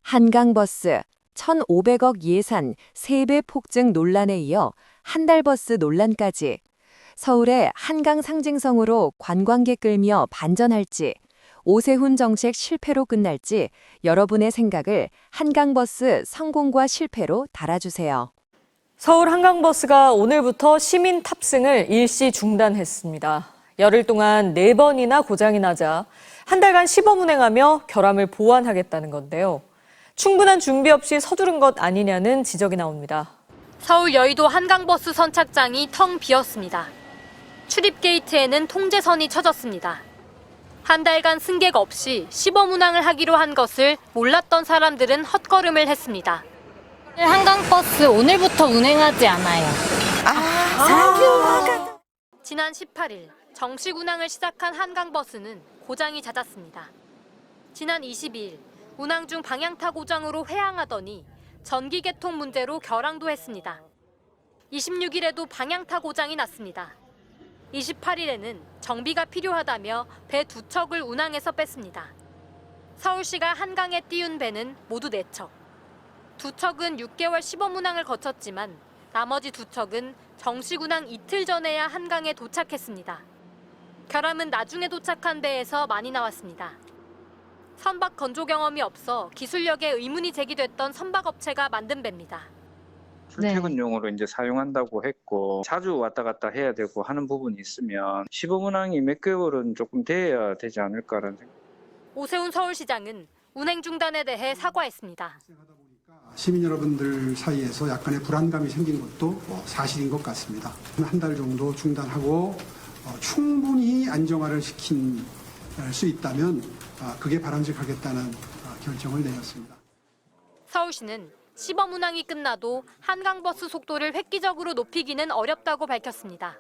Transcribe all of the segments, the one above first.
한강버스 1,500억 예산 3배 폭증 논란에 이어 한 달 버스 논란까지 서울의 한강 상징성으로 관광객 끌며 반전할지 오세훈 정책 실패로 끝날지 여러분의 생각을 한강버스 성공과 실패로 달아주세요. 서울 한강버스가 오늘부터 시민 탑승을 일시 중단했습니다. 열흘 동안 4번이나 고장이 나자 한 달간 시범 운행하며 결함을 보완하겠다는 건데요. 충분한 준비 없이 서두른 것 아니냐는 지적이 나옵니다. 서울 여의도 한강버스 선착장이 텅 비었습니다. 출입 게이트에는 통제선이 쳐졌습니다. 한 달간 승객 없이 시범 운항을 하기로 한 것을 몰랐던 사람들은 헛걸음을 했습니다. 한강버스 오늘부터 운행하지 않아요. 지난 18일 정식 운항을 시작한 한강버스는 고장이 잦았습니다. 지난 22일 운항 중 방향타 고장으로 회항하더니 전기 개통 문제로 결항도 했습니다. 26일에도 방향타 고장이 났습니다. 28일에는 정비가 필요하다며 배 2척을 운항해서 뺐습니다. 서울시가 한강에 띄운 배는 모두 4척. 2척은 6개월 시범 운항을 거쳤지만 나머지 2척은 정식 운항 이틀 전에야 한강에 도착했습니다. 결함은 나중에 도착한 배에서 많이 나왔습니다. 선박 건조 경험이 없어 기술력에 의문이 제기됐던 선박업체가 만든 배입니다. 출퇴근용으로 이제 사용한다고 했고 자주 왔다 갔다 해야 되고 하는 부분이 있으면 시범 운항이 몇 개월은 조금 돼야 되지 않을까라는 생각. 오세훈 서울시장은 운행 중단에 대해 사과했습니다. 시민 여러분들 사이에서 약간의 불안감이 생긴 것도 사실인 것 같습니다. 한 달 정도 중단하고 충분히 안정화를 시킬 수 있다면 그게 바람직하겠다는 결정을 내렸습니다. 서울시는 시범 운항이 끝나도 한강버스 속도를 획기적으로 높이기는 어렵다고 밝혔습니다.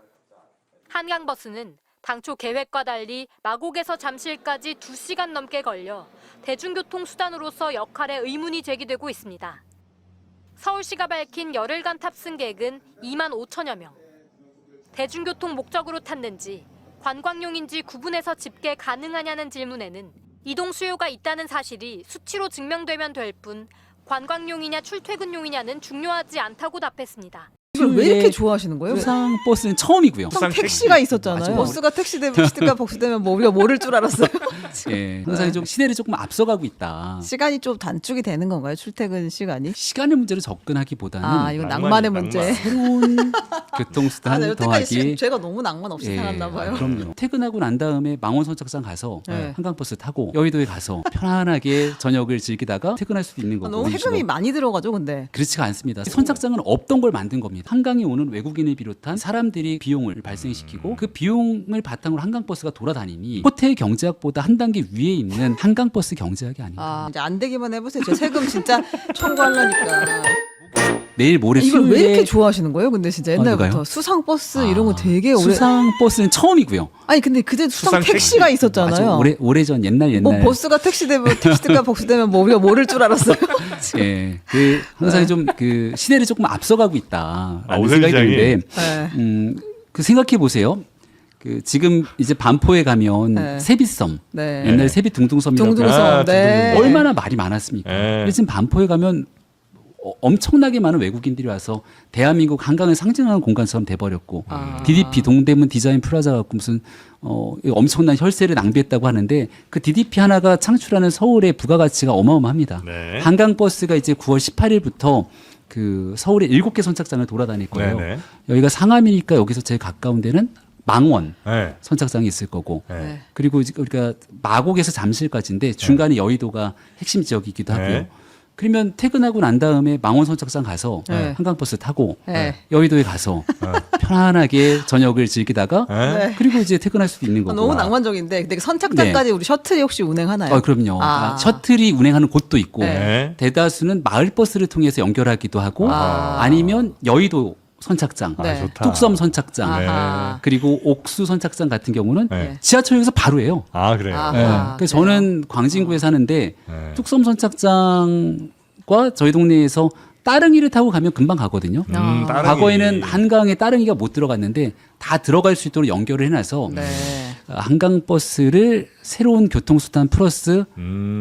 한강버스는 당초 계획과 달리 마곡에서 잠실까지 2시간 넘게 걸려 대중교통 수단으로서 역할에 의문이 제기되고 있습니다. 서울시가 밝힌 열흘간 탑승객은 2만 5천여 명. 대중교통 목적으로 탔는지 관광용인지 구분해서 집계 가능하냐는 질문에는 이동 수요가 있다는 사실이 수치로 증명되면 될 뿐 관광용이냐 출퇴근용이냐는 중요하지 않다고 답했습니다. 이걸 왜 이렇게 좋아하시는 거예요? 수상 버스는 처음이고요. 수상 택시가 있었잖아요. 맞아요. 버스가 택시가 복수되면 뭐 우리가 모를 줄 알았어요. 예, 항상 좀 시대를 조금 앞서가고 있다. 시간이 좀 단축이 되는 건가요? 출퇴근 시간이? 시간의 문제로 접근하기보다는 이건 낭만의 문제. 새로운 교통수단 여태까지 더하기. 제가 너무 낭만 없이 살았나 봐요. 그럼요. 퇴근하고 난 다음에 망원 선착장 가서 네. 한강버스 타고 여의도에 가서 편안하게 저녁을 즐기다가 퇴근할 수도 있는 거고. 너무 해금이 많이 들어가죠, 근데. 그렇지가 않습니다. 선착장은 없던 걸 만든 겁니다. 한강에 오는 외국인을 비롯한 사람들이 비용을 발생시키고 그 비용을 바탕으로 한강버스가 돌아다니니 호텔 경제학보다 한 단계 위에 있는 한강버스 경제학이 아닌가. 이제 안 되기만 해보세요. 제 세금 진짜 청구하려니까. 내일 모레 이걸 왜 수요일에 이렇게 좋아하시는 거예요? 근데 진짜 옛날부터 누가요? 수상버스 이런 거 되게 오래. 수상버스는 처음이고요. 아니 근데 그때 수상 택시가 있었잖아요. 맞아, 오래전 옛날. 뭐 버스가 택시가 복수되면 뭐 우리가 모를 줄 알았어요. 예, 항상 좀 시대를 조금 앞서가고 있다라는 오세훈 생각이 드는데, 네. 생각해 보세요. 지금 이제 반포에 가면 네. 세빛섬, 네. 옛날 세빛 둥둥섬이라고 둥둥섬. 네. 얼마나 말이 많았습니까? 근데 지금 반포에 가면 엄청나게 많은 외국인들이 와서 대한민국 한강을 상징하는 공간처럼 돼버렸고 DDP 동대문 디자인 플라자 갖고 무슨 엄청난 혈세를 낭비했다고 하는데 그 DDP 하나가 창출하는 서울의 부가가치가 어마어마합니다. 네. 한강버스가 이제 9월 18일부터 서울의 7개 선착장을 돌아다닐 거예요. 네네. 여기가 상암이니까 여기서 제일 가까운 데는 망원 네. 선착장이 있을 거고 네. 그리고 우리가 마곡에서 잠실까지인데 중간에 여의도가 핵심 지역이기도 하고요. 네. 그러면 퇴근하고 난 다음에 망원 선착장 가서 네. 한강버스 타고 네. 여의도에 가서 편안하게 저녁을 즐기다가 네. 그리고 이제 퇴근할 수도 있는 거고. 너무 낭만적인데 근데 선착장까지 우리 셔틀이 혹시 운행하나요? 그럼요. 셔틀이 운행하는 곳도 있고 네. 대다수는 마을버스를 통해서 연결하기도 하고 아니면 여의도 선착장, 네. 좋다. 뚝섬 선착장, 아하. 그리고 옥수 선착장 같은 경우는 네. 지하철역에서 바로예요. 그래요. 아하. 그래서 저는 광진구에 사는데 네. 뚝섬 선착장과 저희 동네에서 따릉이를 타고 가면 금방 가거든요. 따릉이. 과거에는 한강에 따릉이가 못 들어갔는데 다 들어갈 수 있도록 연결을 해놔서 네. 한강버스를 새로운 교통수단 플러스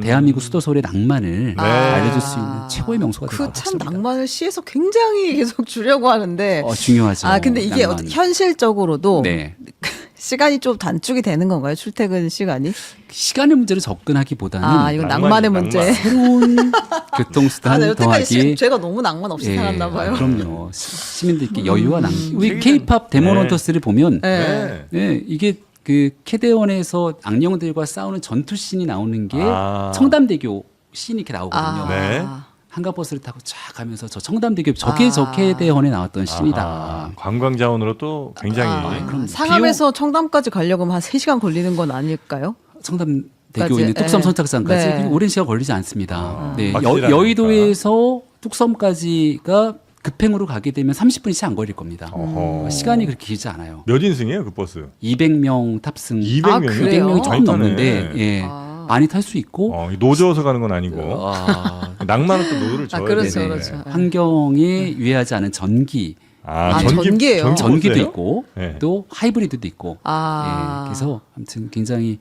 대한민국 수도 서울의 낭만을 알려줄 수 있는 최고의 명소가 되고 그 참 낭만을 시에서 굉장히 계속 주려고 하는데. 중요하죠. 근데 이게 낭만. 현실적으로도 네. 시간이 좀 단축이 되는 건가요? 출퇴근 시간이? 시간의 문제를 접근하기보다는 이건 낭만의 문제. 새로운 교통수단 나 여태까지 더하기 제가 너무 낭만 없이 살았나 봐요. 그럼요. 시민들께 여유와 낭. 우리 K-팝 데모넌터스를 보면 이게 그 캐대원에서 악령들과 싸우는 전투 씬이 나오는 게 청담대교 씬이 이렇게 나오거든요. 네. 한강버스를 타고 쫙 가면서 저 청담대교 저게 저 캐대원에 나왔던 씬이다. 아하, 관광 자원으로 또 굉장히 그럼 상암에서 청담까지 가려면 한 3시간 걸리는 건 아닐까요? 청담대교에 있는 뚝섬 선착장까지 네. 오랜 시간 걸리지 않습니다. 네. 확실하니까. 여의도에서 뚝섬까지가 급행으로 가게 되면 30분이 채 안 걸릴 겁니다. 어허. 시간이 그렇게 길지 않아요. 몇 인승이에요 그 버스? 200명 탑승. 200명이요? 그래요? 200명이 조금 많이 타네. 넘는데 예. 많이 탈 수 있고 노저어서 가는 건 아니고 낭만은 또 노를 져야 그렇죠, 되는데. 그렇죠. 환경에 유해하지 않은 전기 전기예요? 전기도 버스예요? 있고 네. 또 하이브리드도 있고 아. 예, 그래서 아무튼 굉장히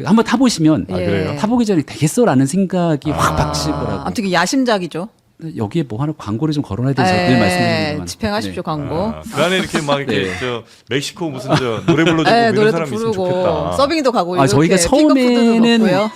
한번 타보시면 그래요? 타보기 전에 되겠어라는 생각이 확 박실 거라고. 아무튼 이게 야심작이죠. 여기에 뭐 하나 광고를 좀 걸어놔야 되죠. 늘 말씀드리지만 집행하십시오 광고. 그 안에 이렇게 막 이렇게 네. 저 멕시코 무슨 저 노래 불러주고 이런 노래도 사람 있으면 부르고 좋겠다. 서빙도 가고 이렇게 저희가 처음에는 핑거푸드도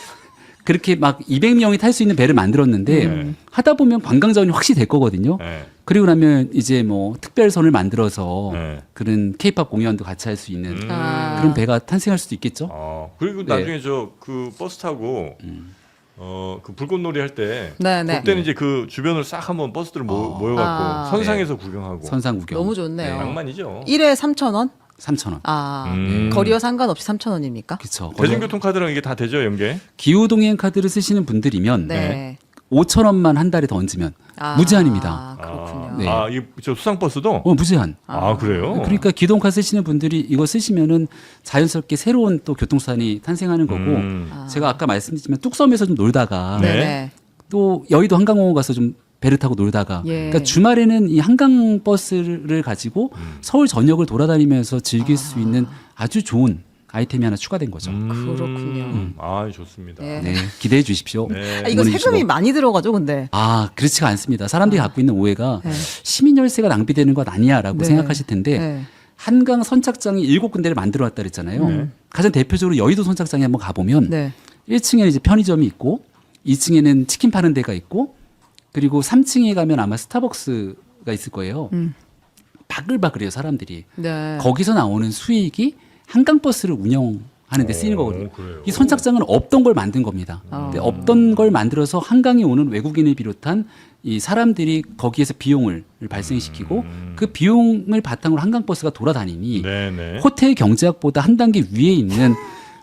그렇게 막 200명이 탈 수 있는 배를 만들었는데 하다 보면 관광 자원이 확실히 될 거거든요. 네. 그리고 나면 이제 뭐 특별선을 만들어서 네. 그런 K-팝 공연도 같이 할 수 있는 그런 배가 탄생할 수도 있겠죠. 그리고 네. 나중에 저 그 버스 타고 그 불꽃놀이 할 때 네네. 그때는 이제 그 주변을 싹 한번 버스들 모여갖고 선상에서 구경하고 선상 구경. 너무 좋네요. 낭만이죠. 1회 3,000원? 3,000원. 거리와 상관없이 3,000원입니까? 그렇죠. 대중교통 카드랑 이게 다 되죠 연계? 기후동행 카드를 쓰시는 분들이면 네. 5,000원만 한 달에 더 얹으면 무제한입니다. 그렇군요. 네. 이 저 수상 버스도? 무제한. 그래요? 그러니까 기동카 쓰시는 분들이 이거 쓰시면은 자연스럽게 새로운 또 교통수단이 탄생하는 거고 제가 아까 말씀드렸지만 뚝섬에서 좀 놀다가 네네. 또 여의도 한강공원 가서 좀 배를 타고 놀다가 예. 그러니까 주말에는 이 한강 버스를 가지고 서울 전역을 돌아다니면서 즐길 수 있는 아주 좋은 아이템이 하나 추가된 거죠. 그렇군요. 좋습니다. 네. 네, 기대해 주십시오. 네. 이거 응원해 세금이 주시고. 많이 들어가죠, 근데. 그렇지가 않습니다. 사람들이 갖고 있는 오해가 네. 시민 열세가 낭비되는 것 아니야라고 네. 생각하실 텐데 네. 한강 선착장이 7군데를 만들어 놨다 그랬잖아요. 가장 대표적으로 여의도 선착장에 한번 가보면 네. 1층에는 이제 편의점이 있고 2층에는 치킨 파는 데가 있고 그리고 3층에 가면 아마 스타벅스가 있을 거예요. 바글바글해요 사람들이. 네. 거기서 나오는 수익이 한강버스를 운영하는 데 쓰이는 거거든요. 그래요? 이 선착장은 없던 걸 만든 겁니다. 근데 없던 걸 만들어서 한강에 오는 외국인을 비롯한 이 사람들이 거기에서 비용을 발생시키고 그 비용을 바탕으로 한강버스가 돌아다니니 네네. 호텔 경제학보다 한 단계 위에 있는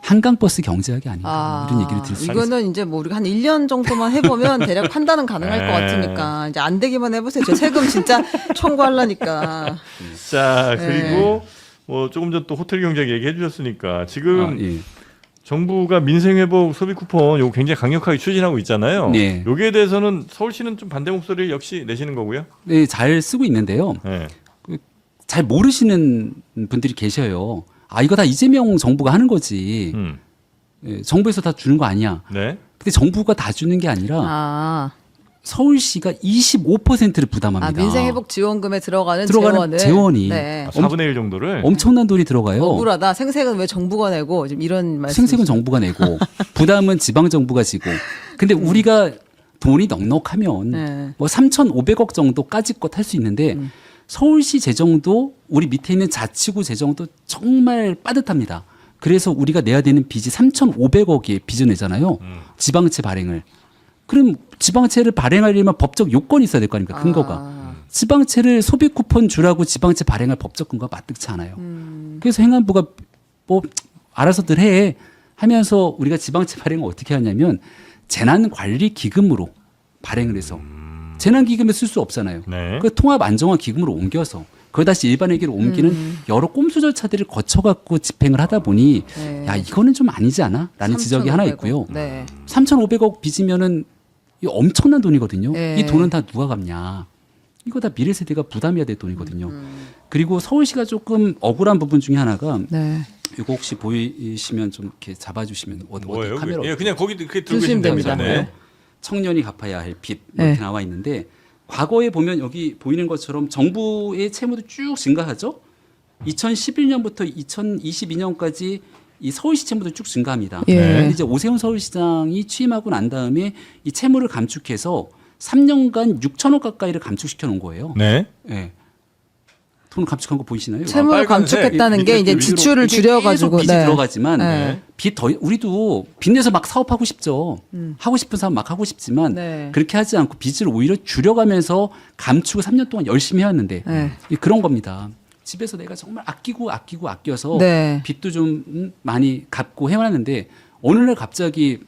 한강버스 경제학이 아닌가 이런 얘기를 들을 수 있습니다. 이거는 이제 뭐 우리가 한 1년 정도만 해보면 대략 판단은 가능할 것 같으니까 이제 안 되기만 해보세요. 저 세금 진짜 청구하려니까. 자 네. 그리고 뭐 조금 전 또 호텔 경제학 얘기해 주셨으니까 지금 예. 정부가 민생회복 소비 쿠폰 요거 굉장히 강력하게 추진하고 있잖아요. 네. 여기에 대해서는 서울시는 좀 반대 목소리 역시 내시는 거고요. 네, 잘 쓰고 있는데요. 네. 잘 모르시는 분들이 계셔요. 이거 다 이재명 정부가 하는 거지. 예, 정부에서 다 주는 거 아니야. 네. 근데 정부가 다 주는 게 아니라 서울시가 25%를 부담합니다. 민생회복지원금에 들어가는 재원이 네. 4분의 1 정도를 엄청난 돈이 들어가요. 억울하다. 생색은 왜 정부가 내고 지금 이런 말씀. 생색은 정부가 내고 부담은 지방 정부가 지고. 근데 우리가 돈이 넉넉하면 네. 뭐 3,500억 정도까지껏 할 수 있는데 서울시 재정도 우리 밑에 있는 자치구 재정도 정말 빠듯합니다. 그래서 우리가 내야 되는 빚이 3,500억의 빚을 내잖아요. 지방채 발행을. 그럼 지방채를 발행하려면 법적 요건이 있어야 될 거 아닙니까? 근거가. 지방채를 소비 쿠폰 주라고 지방채 발행할 법적 근거가 마뜩치 않아요. 그래서 행안부가 뭐 알아서들 해 하면서 우리가 지방채 발행을 어떻게 하냐면 재난관리기금으로 발행을 해서 재난기금에 쓸 수 없잖아요. 네. 그 통합안정화기금으로 옮겨서 그걸 다시 일반회계로 옮기는 여러 꼼수 절차들을 거쳐갖고 집행을 하다 보니 네. 야 이거는 좀 아니지 않아? 라는 지적이 하나 있고요. 네. 3,500억 빚이면은 이거 엄청난 돈이거든요. 네. 이 돈은 다 누가 갚냐? 이거 다 미래 세대가 부담해야 될 돈이거든요. 그리고 서울시가 조금 억울한 부분 중에 하나가 네. 이거 혹시 보이시면 좀 이렇게 잡아주시면 뭐예요? 카메라 예, 그냥 거기 이렇게 들고 드시면 계시면 됩니다. 됩니다. 네. 청년이 갚아야 할 빚 네. 이렇게 나와 있는데 과거에 보면 여기 보이는 것처럼 정부의 채무도 쭉 증가하죠. 2011년부터 2022년까지 이 서울시 채무도 쭉 증가합니다. 예. 근데 이제 오세훈 서울시장이 취임하고 난 다음에 이 채무를 감축해서 3년간 6천억 가까이를 감축시켜 놓은 거예요. 네. 예. 돈 감축한 거 보이시나요? 채무를 빨간색, 감축했다는 게 이제 지출을 이게 줄여가지고 계속 빚이 네. 들어가지만 네. 빚 더 우리도 빚내서 막 사업하고 싶죠. 하고 싶은 사업 막 하고 싶지만 네. 그렇게 하지 않고 빚을 오히려 줄여가면서 감축을 3년 동안 열심히 해왔는데 네. 그런 겁니다. 집에서 내가 정말 아껴서 네. 빚도 좀 많이 갚고 해왔는데 어느 날 갑자기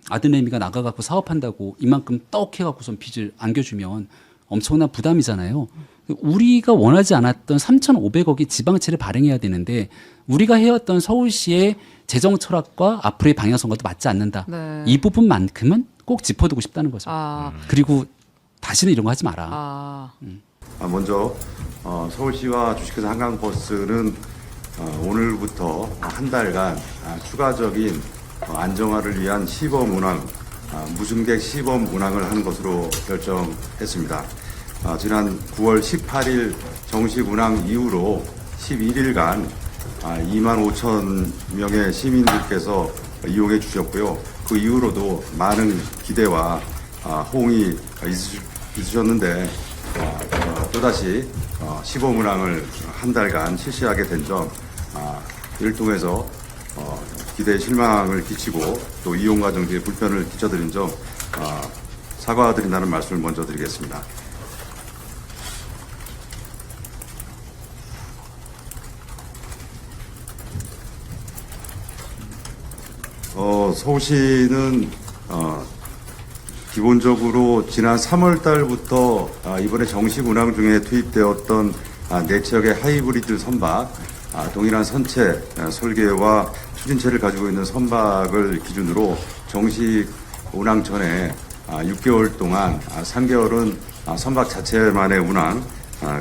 아드내미가 나가갖고 사업한다고 이만큼 떡 해갖고선 빚을 안겨주면 엄청난 부담이잖아요. 우리가 원하지 않았던 3,500억이 지방채를 발행해야 되는데 우리가 해왔던 서울시의 재정 철학과 앞으로의 방향성과도 맞지 않는다. 네. 이 부분만큼은 꼭 짚어두고 싶다는 거죠. 그리고 다시는 이런 거 하지 마라. 먼저 서울시와 주식회사 한강버스는 오늘부터 한 달간 추가적인 안정화를 위한 시범 운항, 무승객 시범 운항을 하는 것으로 결정했습니다. 지난 9월 18일 정식 운항 이후로 11일간 2만 5천 명의 시민들께서 이용해 주셨고요. 그 이후로도 많은 기대와 호응이 있으셨는데 또다시 시범 운항을 한 달간 실시하게 된 점 이를 통해서 기대에 실망을 끼치고 또 이용 과정에 불편을 끼쳐드린 점 사과드린다는 말씀을 먼저 드리겠습니다. 서울시는 기본적으로 지난 3월 달부터 이번에 정식 운항 중에 투입되었던 4척의 하이브리드 선박, 동일한 선체 설계와 추진체를 가지고 있는 선박을 기준으로 정식 운항 전에 6개월 동안 3개월은 선박 자체만의 운항,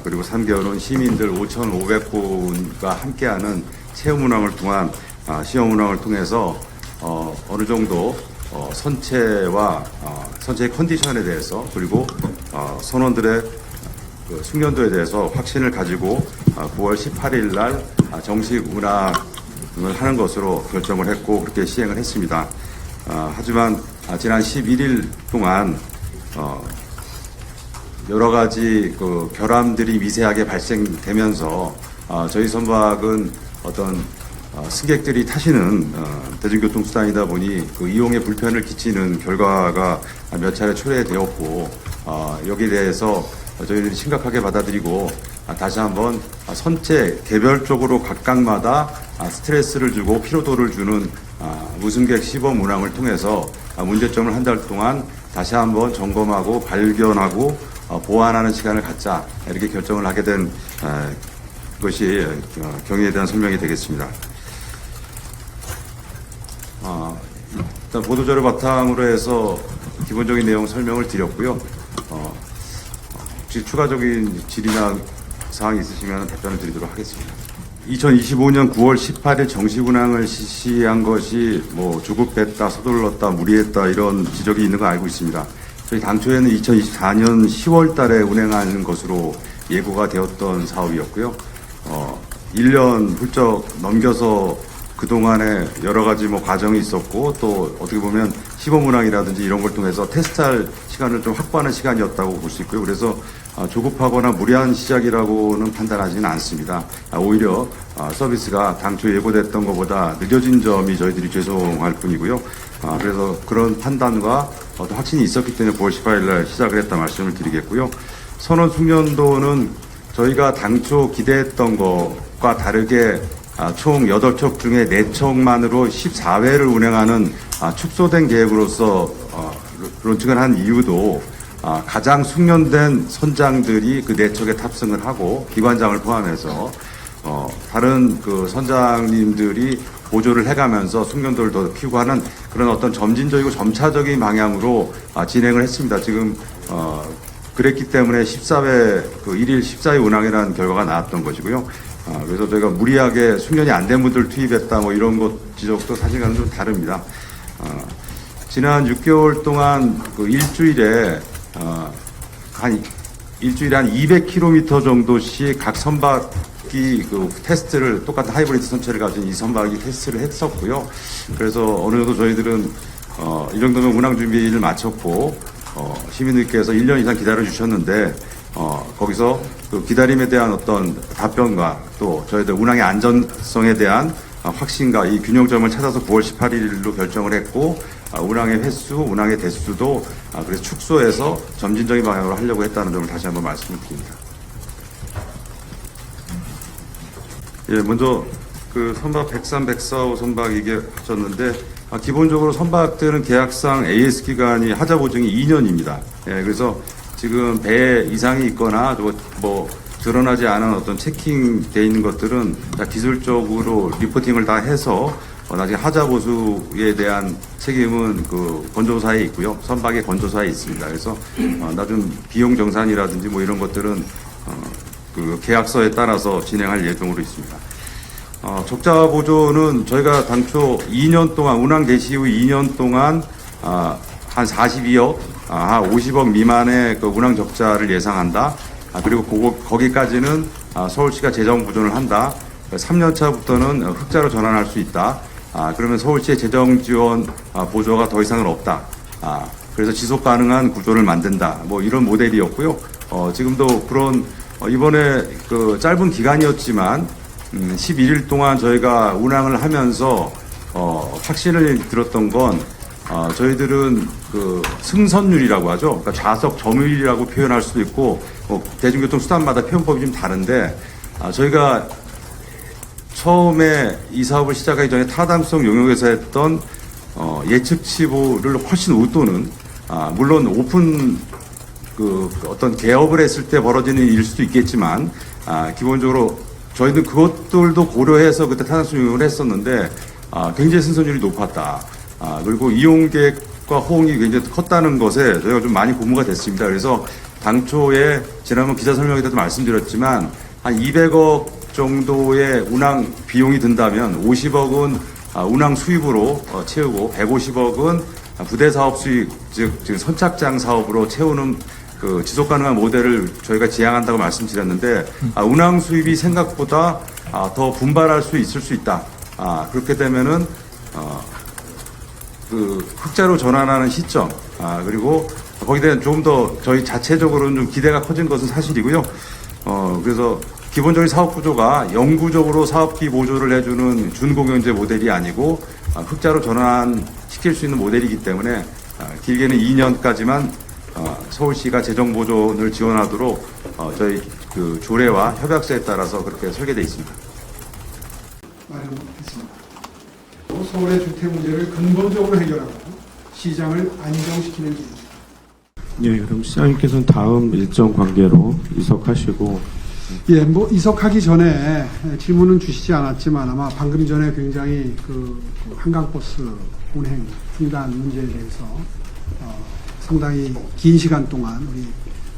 그리고 3개월은 시민들 5,500분과 함께하는 체험 운항을 통한 시험 운항을 통해서 어느 정도 선체와 선체의 컨디션에 대해서 그리고 선원들의 그 숙련도에 대해서 확신을 가지고 9월 18일 날 정식 운항을 하는 것으로 결정을 했고 그렇게 시행을 했습니다. 하지만 지난 11일 동안 여러 가지 그 결함들이 미세하게 발생되면서 저희 선박은 어떤 승객들이 타시는 대중교통수단이다 보니 그 이용에 불편을 끼치는 결과가 몇 차례 초래되었고 여기에 대해서 저희들이 심각하게 받아들이고 다시 한번 선체 개별적으로 각각마다 스트레스를 주고 피로도를 주는 무승객 시범 운항을 통해서 문제점을 한 달 동안 다시 한번 점검하고 발견하고 보완하는 시간을 갖자 이렇게 결정을 하게 된 것이 경위에 대한 설명이 되겠습니다. 일단 보도자료 바탕으로 해서 기본적인 내용 설명을 드렸고요. 혹시 추가적인 질의나 사항이 있으시면 답변을 드리도록 하겠습니다. 2025년 9월 18일 정식 운항을 실시한 것이 조급했다, 서둘렀다, 무리했다 이런 지적이 있는 거 알고 있습니다. 저희 당초에는 2024년 10월 달에 운행하는 것으로 예고가 되었던 사업이었고요. 1년 훌쩍 넘겨서 그동안에 여러 가지 과정이 있었고 또 어떻게 보면 시범 운항이라든지 이런 걸 통해서 테스트할 시간을 좀 확보하는 시간이었다고 볼 수 있고요. 그래서 조급하거나 무리한 시작이라고는 판단하지는 않습니다. 오히려 서비스가 당초 예고됐던 것보다 늦어진 점이 저희들이 죄송할 뿐이고요. 그래서 그런 판단과 어떤 확신이 있었기 때문에 9월 18일 날 시작을 했다 말씀을 드리겠고요. 선원 숙련도는 저희가 당초 기대했던 것과 다르게 총 8척 중에 4척만으로 14회를 운행하는 축소된 계획으로서 론칭을 한 이유도 가장 숙련된 선장들이 그 4척에 탑승을 하고 기관장을 포함해서 다른 그 선장님들이 보조를 해가면서 숙련도를 더 키우고 하는 그런 어떤 점진적이고 점차적인 방향으로 진행을 했습니다. 지금 그랬기 때문에 14회 그 1일 14회 운항이라는 결과가 나왔던 것이고요. 그래서 저희가 무리하게 숙련이 안 된 분들 투입했다 뭐 이런 것 지적도 사실과는 좀 다릅니다. 지난 6개월 동안 그 일주일에 한 200km 정도씩 각 선박이 그 테스트를 똑같은 하이브리드 선체를 가진 이 선박이 테스트를 했었고요. 그래서 어느 정도 저희들은 이 정도면 운항 준비를 마쳤고 시민들께서 1년 이상 기다려 주셨는데 거기서 그 기다림에 대한 어떤 답변과 또 저희들 운항의 안전성에 대한 확신과 이 균형점을 찾아서 9월 18일로 결정을 했고 운항의 횟수, 운항의 대수도 그래서 축소해서 점진적인 방향으로 하려고 했다는 점을 다시 한번 말씀을 드립니다. 예, 먼저 그 선박 103, 104호 선박 얘기하셨는데 기본적으로 선박들은 계약상 AS 기간이 하자 보증이 2년입니다. 예, 그래서 지금 배 이상이 있거나 뭐 드러나지 않은 어떤 체킹돼 있는 것들은 다 기술적으로 리포팅을 다 해서 나중에 하자 보수에 대한 책임은 그 건조사에 있고요. 선박의 건조사에 있습니다. 그래서 나중 비용 정산이라든지 뭐 이런 것들은 그 계약서에 따라서 진행할 예정으로 있습니다. 적자 보조는 저희가 당초 2년 동안 운항 개시 후 2년 동안 한 42억, 한 50억 미만의 그 운항 적자를 예상한다. 그리고 거기까지는 서울시가 재정 보존을 한다. 3년 차부터는 흑자로 전환할 수 있다. 그러면 서울시의 재정 지원 보조가 더 이상은 없다. 그래서 지속 가능한 구조를 만든다. 뭐 이런 모델이었고요. 지금도 그런 이번에 그 짧은 기간이었지만 11일 동안 저희가 운항을 하면서 확신을 들었던 건 저희들은 그 승선율이라고 하죠. 그러니까 좌석 점유율이라고 표현할 수도 있고 대중교통 수단마다 표현법이 좀 다른데 저희가 처음에 이 사업을 시작하기 전에 타당성 용역에서 했던 예측치보를 훨씬 웃도는 물론 오픈 그 어떤 개업을 했을 때 벌어지는 일일 수도 있겠지만 기본적으로 저희는 그것들도 고려해서 그때 타당성 용역을 했었는데 굉장히 승선율이 높았다. 그리고 이용객과 호응이 굉장히 컸다는 것에 저희가 좀 많이 고무가 됐습니다. 그래서 당초에 지난번 기자 설명회 때도 말씀드렸지만 한 200억 정도의 운항 비용이 든다면 50억은 운항 수입으로 채우고 150억은 부대 사업 수익, 즉 선착장 사업으로 채우는 그 지속 가능한 모델을 저희가 지향한다고 말씀드렸는데 운항 수입이 생각보다 더 분발할 수 있을 수 있다. 그렇게 되면은 그 흑자로 전환하는 시점 그리고 거기에 대한 좀 더 저희 자체적으로는 좀 기대가 커진 것은 사실이고요. 그래서 기본적인 사업 구조가 영구적으로 사업비 보조를 해주는 준공영제 모델이 아니고 흑자로 전환시킬 수 있는 모델이기 때문에 길게는 2년까지만 서울시가 재정 보존을 지원하도록 저희 그 조례와 협약서에 따라서 그렇게 설계되어 있습니다. 마련했습니다. 서울의 주택 문제를 근본적으로 해결하고 시장을 안정시키는 길입니다. 예, 그럼 시장님께서는 다음 일정 관계로 이석하시고. 예, 뭐 이석하기 전에 질문은 주시지 않았지만 아마 방금 전에 굉장히 그 한강버스 운행 중단 문제에 대해서 상당히 긴 시간 동안 우리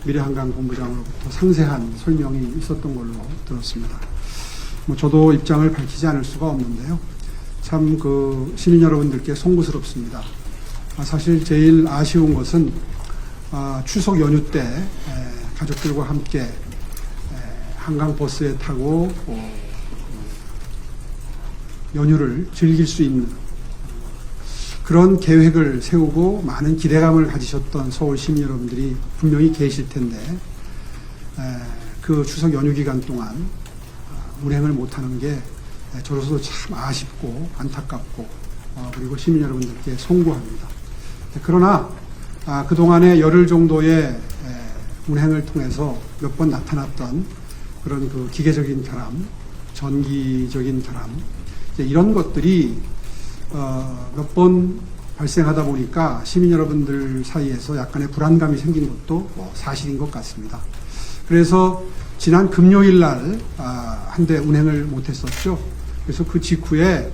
미래한강 본부장으로부터 상세한 설명이 있었던 걸로 들었습니다. 뭐 저도 입장을 밝히지 않을 수가 없는데요. 참 그 시민 여러분들께 송구스럽습니다. 사실 제일 아쉬운 것은 추석 연휴 때 가족들과 함께 한강버스에 타고 연휴를 즐길 수 있는 그런 계획을 세우고 많은 기대감을 가지셨던 서울 시민 여러분들이 분명히 계실 텐데 그 추석 연휴 기간 동안 운행을 못하는 게 저로서도 참 아쉽고 안타깝고 그리고 시민 여러분들께 송구합니다. 그러나 그동안에 열흘 정도의 운행을 통해서 몇 번 나타났던 그런 그 기계적인 결함, 전기적인 결함 이런 것들이 몇 번 발생하다 보니까 시민 여러분들 사이에서 약간의 불안감이 생긴 것도 사실인 것 같습니다. 그래서 지난 금요일 날 한 대 운행을 못했었죠. 그래서 그 직후에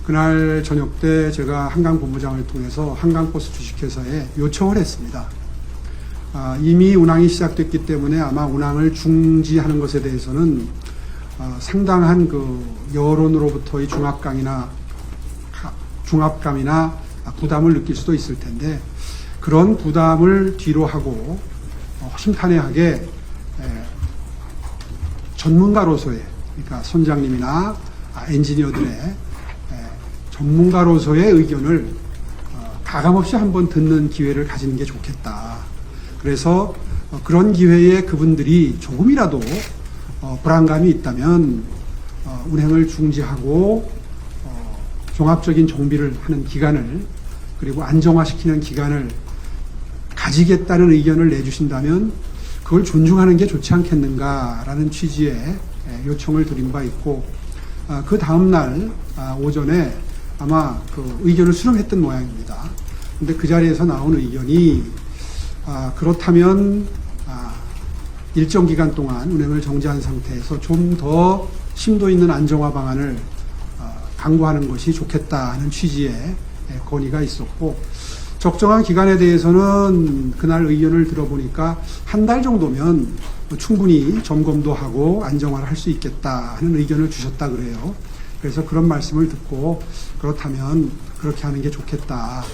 그날 저녁 때 제가 한강본부장을 통해서 한강버스 주식회사에 요청을 했습니다. 이미 운항이 시작됐기 때문에 아마 운항을 중지하는 것에 대해서는 상당한 그 여론으로부터의 중압감이나 부담을 느낄 수도 있을 텐데 그런 부담을 뒤로 하고 허심탄회하게 전문가로서의 그러니까 선장님이나 엔지니어들의 전문가로서의 의견을 가감없이 한번 듣는 기회를 가지는 게 좋겠다. 그래서 그런 기회에 그분들이 조금이라도 불안감이 있다면 운행을 중지하고 종합적인 정비를 하는 기간을 그리고 안정화시키는 기간을 가지겠다는 의견을 내주신다면 그걸 존중하는 게 좋지 않겠는가라는 취지의 요청을 드린 바 있고 그 다음날 오전에 아마 그 의견을 수렴했던 모양입니다. 근데 그 자리에서 나온 의견이 그렇다면 일정 기간 동안 운행을 정지한 상태에서 좀 더 심도 있는 안정화 방안을 강구하는 것이 좋겠다는 취지의 건의가 있었고 적정한 기간에 대해서는 그날 의견을 들어보니까 한 달 정도면 충분히 점검도 하고 안정화를 할 수 있겠다 하는 의견을 주셨다 그래요. 그래서 그런 말씀을 듣고 그렇다면 그렇게 하는 게 좋겠다.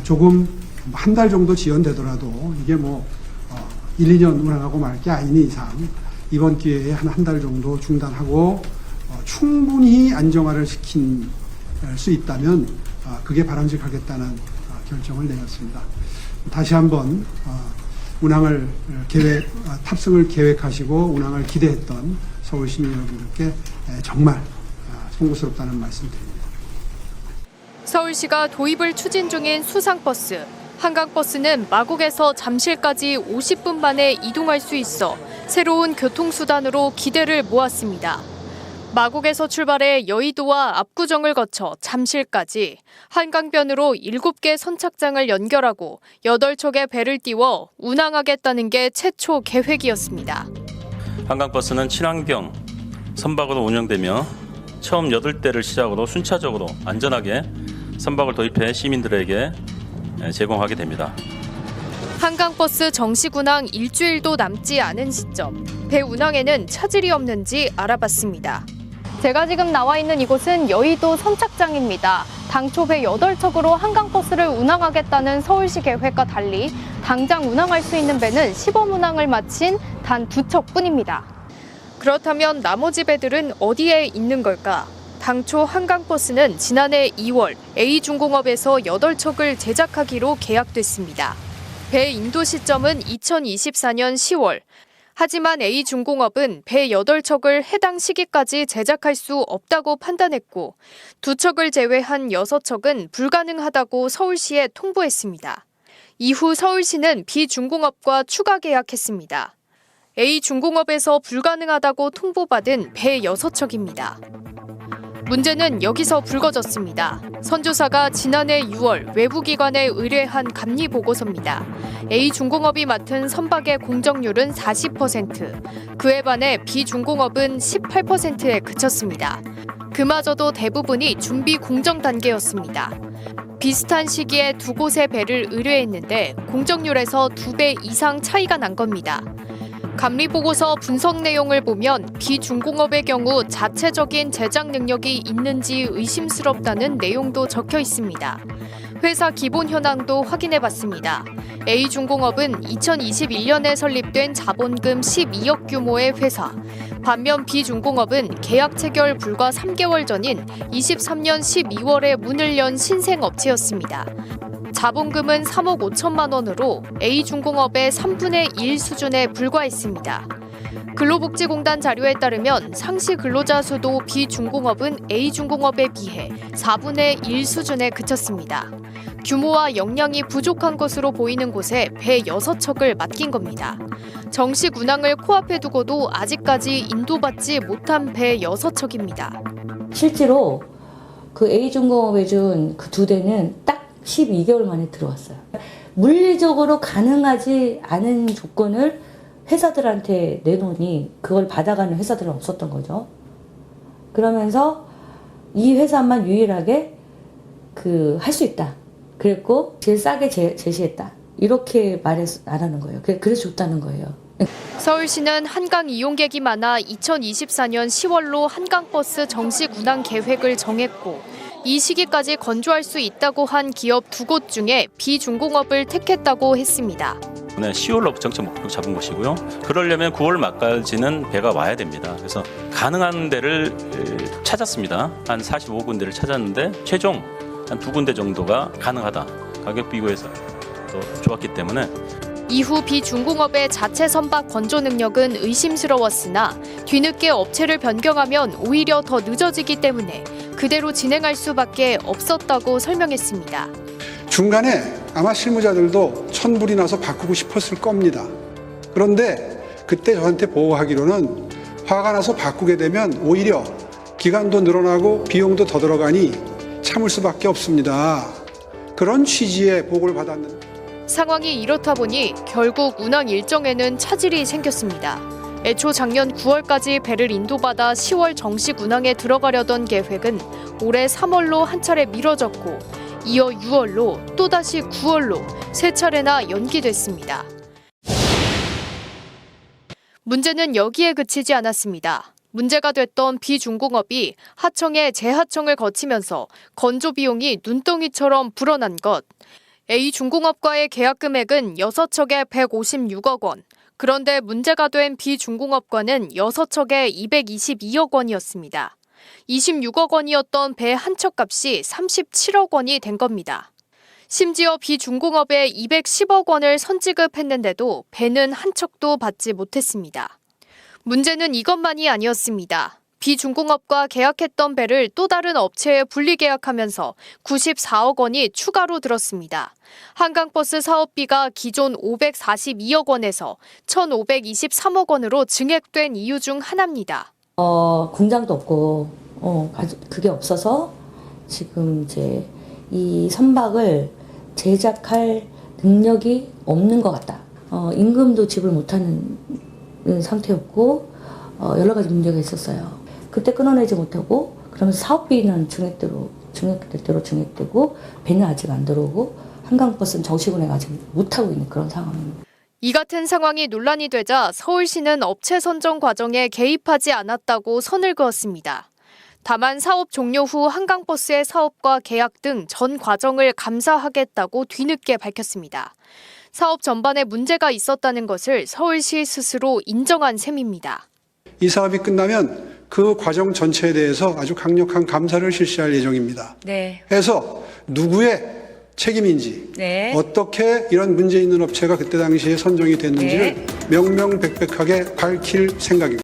조금 한 달 정도 지연되더라도 이게 1, 2년 운항하고 말 게 아닌 이상 이번 기회에 한 달 정도 중단하고 충분히 안정화를 시킬 수 있다면 그게 바람직하겠다는 결정을 내렸습니다. 다시 한번 운항을 탑승을 계획하시고 운항을 기대했던 서울 시민 여러분들께 정말 송구스럽다는 말씀드립니다. 서울시가 도입을 추진 중인 수상버스. 한강버스는 마곡에서 잠실까지 50분 만에 이동할 수 있어 새로운 교통수단으로 기대를 모았습니다. 마곡에서 출발해 여의도와 압구정을 거쳐 잠실까지 한강변으로 7개 선착장을 연결하고 8척의 배를 띄워 운항하겠다는 게 최초 계획이었습니다. 한강버스는 친환경 선박으로 운영되며 처음 8대를 시작으로 순차적으로 안전하게 선박을 도입해 시민들에게 제공하게 됩니다. 한강버스 정식 운항 일주일도 남지 않은 시점, 배 운항에는 차질이 없는지 알아봤습니다. 제가 지금 나와 있는 이곳은 여의도 선착장입니다. 당초 배 8척으로 한강버스를 운항하겠다는 서울시 계획과 달리 당장 운항할 수 있는 배는 시범 운항을 마친 단 2척뿐입니다. 그렇다면 나머지 배들은 어디에 있는 걸까? 당초 한강버스는 지난해 2월 A중공업에서 8척을 제작하기로 계약됐습니다. 배 인도 시점은 2024년 10월. 하지만 A중공업은 배 8척을 해당 시기까지 제작할 수 없다고 판단했고 2척을 제외한 6척은 불가능하다고 서울시에 통보했습니다. 이후 서울시는 B중공업과 추가 계약했습니다. A중공업에서 불가능하다고 통보받은 배 6척입니다. 문제는 여기서 불거졌습니다. 선조사가 지난해 6월 외부기관에 의뢰한 감리 보고서입니다. A중공업이 맡은 선박의 공정률은 40%, 그에 반해 B중공업은 18%에 그쳤습니다. 그마저도 대부분이 준비 공정 단계였습니다. 비슷한 시기에 2곳의 배를 의뢰했는데 공정률에서 2배 이상 차이가 난 겁니다. 감리보고서 분석 내용을 보면 B중공업의 경우 자체적인 제작 능력이 있는지 의심스럽다는 내용도 적혀 있습니다. 회사 기본 현황도 확인해봤습니다. A중공업은 2021년에 설립된 자본금 12억 규모의 회사. 반면 B중공업은 계약 체결 불과 3개월 전인 23년 12월에 문을 연 신생업체였습니다. 자본금은 3억 5천만 원으로 A중공업의 3분의 1 수준에 불과했습니다. 근로복지공단 자료에 따르면 상시 근로자 수도 B중공업은 A중공업에 비해 4분의 1 수준에 그쳤습니다. 규모와 역량이 부족한 것으로 보이는 곳에 배 6척을 맡긴 겁니다. 정식 운항을 코앞에 두고도 아직까지 인도받지 못한 배 6척입니다. 실제로 그 A중공업에 준 그 2대는 딱 12개월 만에 들어왔어요. 물리적으로 가능하지 않은 조건을 회사들한테 내놓으니 그걸 받아가는 회사들은 없었던 거죠. 그러면서 이 회사만 유일하게 할 수 있다. 그랬고 제일 싸게 제시했다. 이렇게 말하는 거예요. 그래서 줬다는 거예요. 서울시는 한강 이용객이 많아 2024년 10월로 한강버스 정식 운항 계획을 정했고 이 시기까지 건조할 수 있다고 한 기업 2곳 중에 비중공업을 택했다고 했습니다. 10월로 정책 목표 잡은 것이고요. 그러려면 9월 말까지는 배가 와야 됩니다. 그래서 가능한 데를 찾았습니다. 한 45군데를 찾았는데 최종 한 2군데 정도가 가능하다. 가격 비교해서 좋았기 때문에. 이후 비중공업의 자체 선박 건조 능력은 의심스러웠으나 뒤늦게 업체를 변경하면 오히려 더 늦어지기 때문에 그대로 진행할 수밖에 없었다고 설명했습니다. 중간에 아마 실무자들도 천불이 나서 바꾸고 싶었을 겁니다. 그런데 그때 저한테 보고하기로는 화가 나서 바꾸게 되면 오히려 기간도 늘어나고 비용도 더 들어가니 참을 수밖에 없습니다. 그런 취지의 보고를 받았는데 상황이 이렇다 보니 결국 운항 일정에는 차질이 생겼습니다. 애초 작년 9월까지 배를 인도받아 10월 정식 운항에 들어가려던 계획은 올해 3월로 한 차례 미뤄졌고 이어 6월로 또다시 9월로 3차례나 연기됐습니다. 문제는 여기에 그치지 않았습니다. 문제가 됐던 비중공업이 하청에 재하청을 거치면서 건조 비용이 눈덩이처럼 불어난 것. A중공업과의 계약 금액은 6척에 156억 원. 그런데 문제가 된 B중공업과는 6척에 222억 원이었습니다. 26억 원이었던 배 한 척 값이 37억 원이 된 겁니다. 심지어 B중공업에 210억 원을 선지급했는데도 배는 한 척도 받지 못했습니다. 문제는 이것만이 아니었습니다. B중공업과 계약했던 배를 또 다른 업체에 분리계약하면서 94억 원이 추가로 들었습니다. 한강버스 사업비가 기존 542억 원에서 1,523억 원으로 증액된 이유 중 하나입니다. 공장도 없고 그게 없어서 지금 이제 이 선박을 제작할 능력이 없는 것 같다. 임금도 지불 못하는 상태였고 여러 가지 문제가 있었어요. 그때 끊어내지 못하고 그러면서 사업비는 증액되고 배는 아직 안 들어오고 한강버스는 정식 운행 아직 못하고 있는 그런 상황입니다. 이 같은 상황이 논란이 되자 서울시는 업체 선정 과정에 개입하지 않았다고 선을 그었습니다. 다만 사업 종료 후 한강버스의 사업과 계약 등 전 과정을 감사하겠다고 뒤늦게 밝혔습니다. 사업 전반에 문제가 있었다는 것을 서울시 스스로 인정한 셈입니다. 이 사업이 끝나면 그 과정 전체에 대해서 아주 강력한 감사를 실시할 예정입니다. 해서 누구의 책임인지 어떻게 이런 문제 있는 업체가 그때 당시에 선정이 됐는지를 명명백백하게 밝힐 생각입니다.